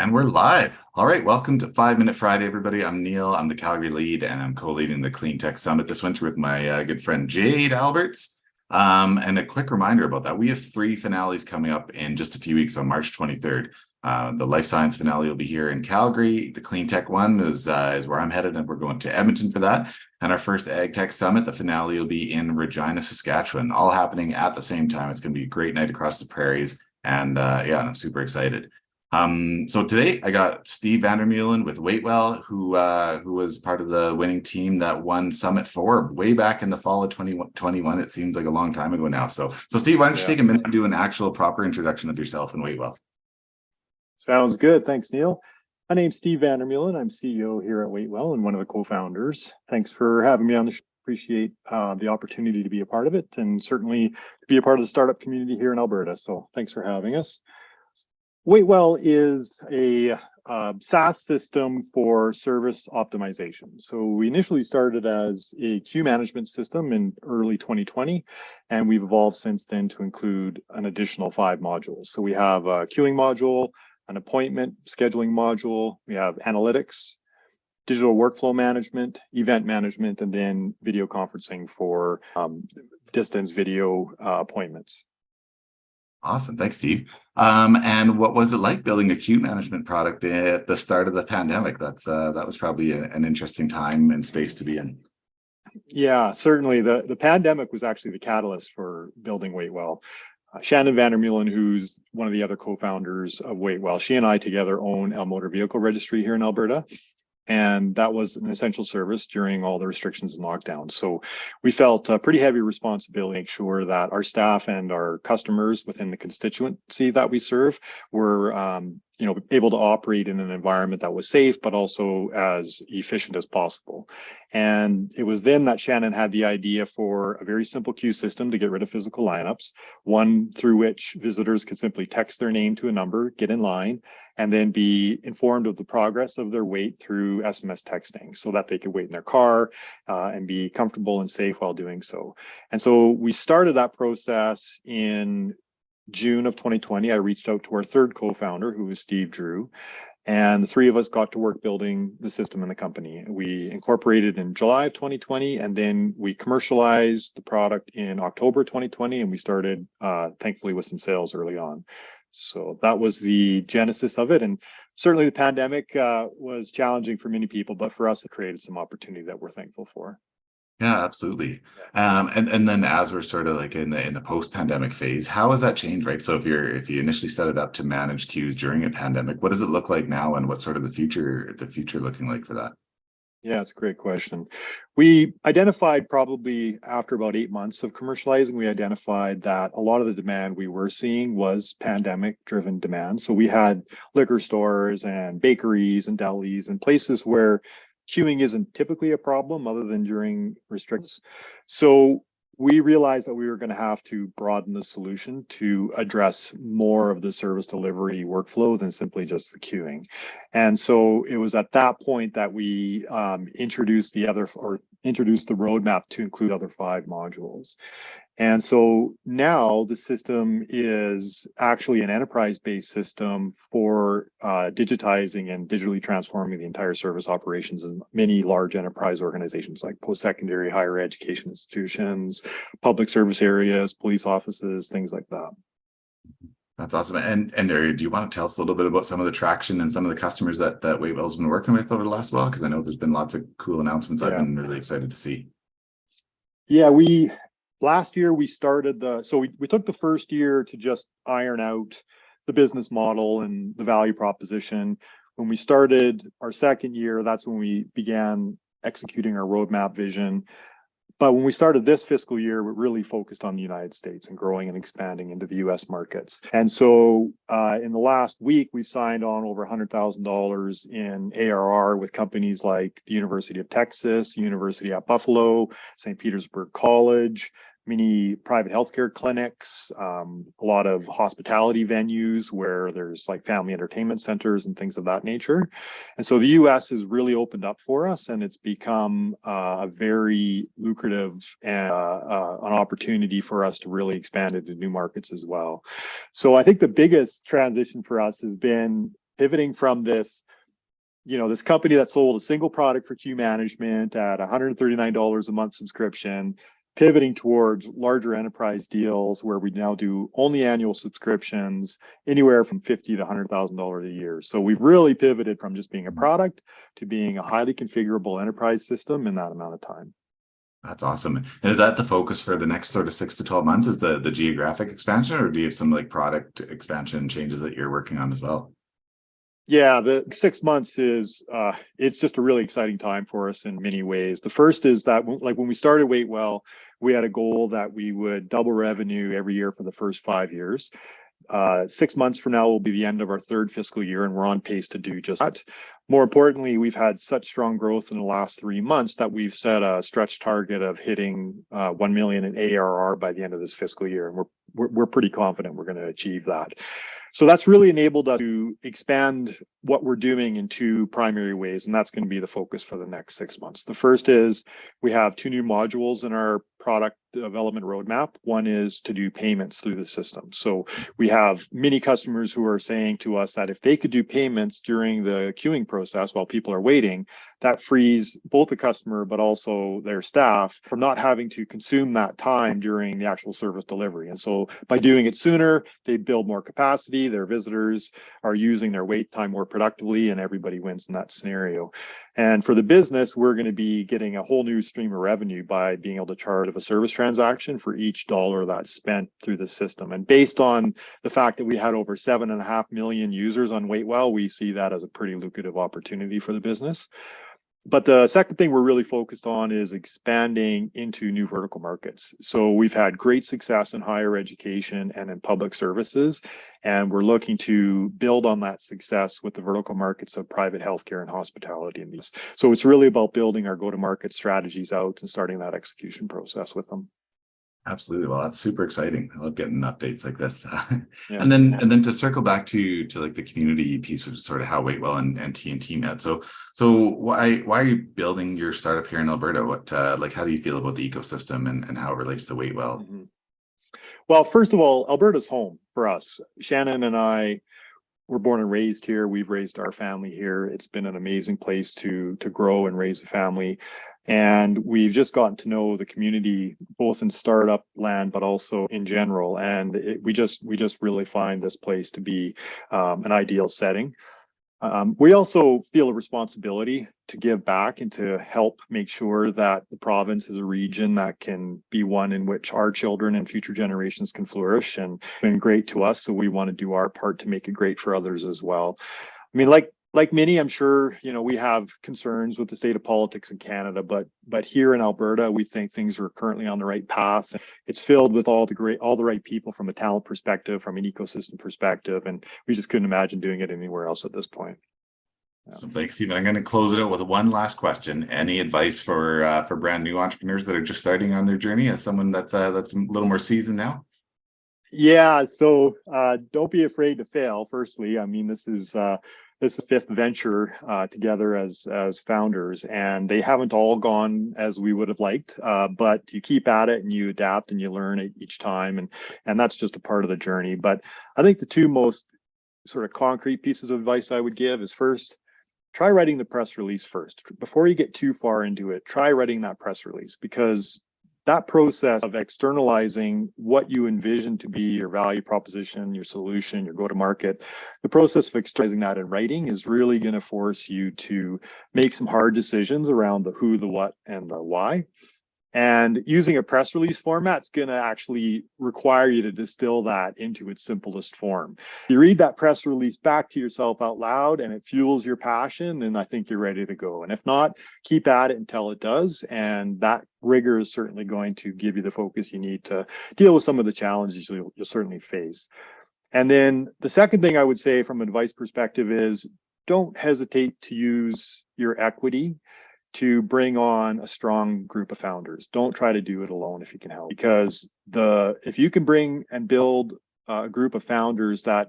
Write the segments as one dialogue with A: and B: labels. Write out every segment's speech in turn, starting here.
A: And we're live. All right, welcome to 5 Minute Friday, everybody. I'm Neil. I'm the Calgary lead, and I'm co-leading the Clean Tech Summit this winter with my good friend Jade Alberts. And a quick reminder about that: we have 3 finales coming up in just a few weeks on March 23rd. The Life Science finale will be here in Calgary. The Clean Tech one is where I'm headed, and we're going to Edmonton for that. And our first Ag Tech Summit, the finale, will be in Regina, Saskatchewan, all happening at the same time. It's going to be a great night across the prairies, and I'm super excited. So today I got Steve VanderMuelen with WaitWell, who was part of the winning team that won Summit 4 way back in the fall of 2021. It seems like a long time ago now. So Steve, why don't you take a minute and do an actual proper introduction of yourself and WaitWell?
B: Sounds good. Thanks, Neil. My name's Steve VanderMuelen. I'm CEO here at WaitWell and one of the co-founders. Thanks for having me on the show. Appreciate the opportunity to be a part of it, and certainly to be a part of the startup community here in Alberta. So thanks for having us. WaitWell is a SaaS system for service optimization. So we initially started as a queue management system in early 2020, and we've evolved since then to include an additional 5 modules. So we have a queuing module, an appointment scheduling module, we have analytics, digital workflow management, event management, and then video conferencing for distance video appointments.
A: Awesome. Thanks, Steve. And what was it like building a queue management product at the start of the pandemic? That was probably an interesting time and space to be in.
B: Yeah, certainly. The pandemic was actually the catalyst for building WaitWell. Shannon VanderMuelen, who's one of the other co-founders of WaitWell, she and I together own a motor vehicle registry here in Alberta. And that was an essential service during all the restrictions and lockdowns. So we felt a pretty heavy responsibility to make sure that our staff and our customers within the constituency that we serve were able to operate in an environment that was safe, but also as efficient as possible. And it was then that Shannon had the idea for a very simple queue system to get rid of physical lineups, one through which visitors could simply text their name to a number, get in line, and then be informed of the progress of their wait through SMS texting so that they could wait in their car and be comfortable and safe while doing so. And so we started that process in June of 2020. I reached out to our third co-founder, who was Steve Drew, and the 3 of us got to work building the system in the company. We incorporated in July of 2020, and then we commercialized the product in October 2020, and we started, thankfully, with some sales early on. So that was the genesis of it. And certainly the pandemic was challenging for many people, but for us, it created some opportunity that we're thankful for.
A: Yeah, absolutely. And then as we're sort of like in the post-pandemic phase, how has that changed, right? So if you initially set it up to manage queues during a pandemic, what does it look like now, and what's sort of the future looking like for that?
B: Yeah, it's a great question. We identified probably after about 8 months of commercializing, we identified that a lot of the demand we were seeing was pandemic-driven demand. So we had liquor stores and bakeries and delis and places where queuing isn't typically a problem other than during restrictions. So we realized that we were going to have to broaden the solution to address more of the service delivery workflow than simply just the queuing. And so it was at that point that we introduced the roadmap to include other 5 modules. And so now the system is actually an enterprise-based system for digitizing and digitally transforming the entire service operations in many large enterprise organizations like post-secondary, higher education institutions, public service areas, police offices, things like that.
A: That's awesome. And do you want to tell us a little bit about some of the traction and some of the customers that WaitWell's been working with over the last while? Because I know there's been lots of cool announcements I've been really excited to see.
B: Yeah, last year we started we took the first year to just iron out the business model and the value proposition. When we started our second year, that's when we began executing our roadmap vision. But when we started this fiscal year, we're really focused on the United States and growing and expanding into the US markets. And so in the last week, we've signed on over $100,000 in ARR with companies like the University of Texas, University at Buffalo, St. Petersburg College, many private healthcare clinics, a lot of hospitality venues where there's like family entertainment centers and things of that nature. And so the US has really opened up for us, and it's become a very lucrative and an opportunity for us to really expand into new markets as well. So I think the biggest transition for us has been pivoting from this, this company that sold a single product for queue management at $139 a month subscription, pivoting towards larger enterprise deals where we now do only annual subscriptions, anywhere from $50,000 to $100,000 a year. So we've really pivoted from just being a product to being a highly configurable enterprise system in that amount of time.
A: That's awesome. And is that the focus for the next sort of 6 to 12 months, is the geographic expansion, or do you have some like product expansion changes that you're working on as well?
B: Yeah, the 6 months is, it's just a really exciting time for us in many ways. The first is that like when we started WaitWell, we had a goal that we would double revenue every year for the first 5 years. 6 months from now will be the end of our third fiscal year, and we're on pace to do just that. More importantly, we've had such strong growth in the last 3 months that we've set a stretch target of hitting 1 million in ARR by the end of this fiscal year, and we're pretty confident we're going to achieve that. So that's really enabled us to expand what we're doing in 2 primary ways, and that's going to be the focus for the next 6 months. The first is we have 2 new modules in our product development roadmap. One is to do payments through the system. So we have many customers who are saying to us that if they could do payments during the queuing process while people are waiting, that frees both the customer but also their staff from not having to consume that time during the actual service delivery. And so by doing it sooner, they build more capacity, their visitors are using their wait time more productively, and everybody wins in that scenario. And for the business, we're going to be getting a whole new stream of revenue by being able to charge a service transaction for each dollar that's spent through the system. And based on the fact that we had over 7.5 million users on WaitWell, we see that as a pretty lucrative opportunity for the business. But the second thing we're really focused on is expanding into new vertical markets. So we've had great success in higher education and in public services, and we're looking to build on that success with the vertical markets of private healthcare and hospitality in these. So it's really about building our go-to-market strategies out and starting that execution process with them.
A: Absolutely. Well, that's super exciting. I love getting updates like this.
B: Yeah.
A: And then to circle back to like the community piece, which is sort of how WaitWell and TNT met. So why are you building your startup here in Alberta? What like how do you feel about the ecosystem and how it relates to WaitWell?
B: Mm-hmm. Well, first of all, Alberta's home for us. Shannon and I were born and raised here. We've raised our family here. It's been an amazing place to grow and raise a family. And we've just gotten to know the community, both in startup land, but also in general. And we just really find this place to be an ideal setting. We also feel a responsibility to give back and to help make sure that the province is a region that can be one in which our children and future generations can flourish. And it's been great to us, so we want to do our part to make it great for others as well. I mean, like many, I'm sure, we have concerns with the state of politics in Canada, but here in Alberta, we think things are currently on the right path. It's filled with all the right people from a talent perspective, from an ecosystem perspective, and we just couldn't imagine doing it anywhere else at this point.
A: Yeah. So thanks, Stephen. I'm going to close it out with one last question. Any advice for brand new entrepreneurs that are just starting on their journey, as someone that's a little more seasoned now?
B: Yeah, so don't be afraid to fail. Firstly, I mean, this is the 5th venture together as founders, and they haven't all gone as we would have liked, but you keep at it and you adapt and you learn it each time, and that's just a part of the journey. But I think the 2 most sort of concrete pieces of advice I would give is, first, try writing the press release first. Before you get too far into it, try writing that press release, because that process of externalizing what you envision to be your value proposition, your solution, your go-to-market, the process of externalizing that in writing is really going to force you to make some hard decisions around the who, the what, and the why. And using a press release format is going to actually require you to distill that into its simplest form. You read that press release back to yourself out loud and it fuels your passion, and I think you're ready to go. And if not, keep at it until it does. And that rigor is certainly going to give you the focus you need to deal with some of the challenges you'll certainly face. And then the second thing I would say from an advice perspective is, don't hesitate to use your equity to bring on a strong group of founders. Don't try to do it alone if you can help, because if you can bring and build a group of founders that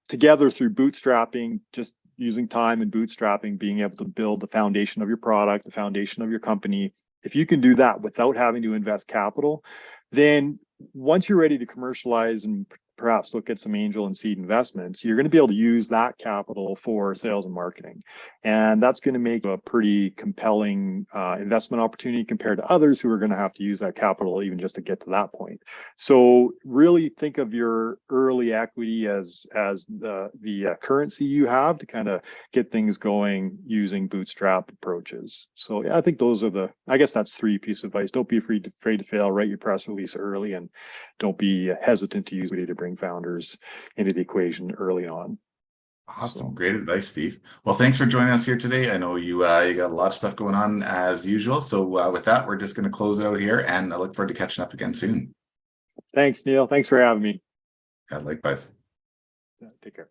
B: together through bootstrapping, just using time and bootstrapping, being able to build the foundation of your product, the foundation of your company, if you can do that without having to invest capital, then once you're ready to commercialize and perhaps look at some angel and seed investments, you're going to be able to use that capital for sales and marketing. And that's going to make a pretty compelling investment opportunity compared to others who are going to have to use that capital even just to get to that point. So really think of your early equity as the currency you have to kind of get things going using bootstrap approaches. So yeah, I think those are I guess that's 3 pieces of advice. Don't be afraid to fail. Write your press release early, and don't be hesitant to use equity to bring founders into the equation early on.
A: Awesome. Great advice, Steve. Well, thanks for joining us here today. I know you got a lot of stuff going on as usual. So with that, we're just going to close it out here, and I look forward to catching up again soon.
B: Thanks, Neil. Thanks for having me.
A: Yeah, likewise.
B: Take care.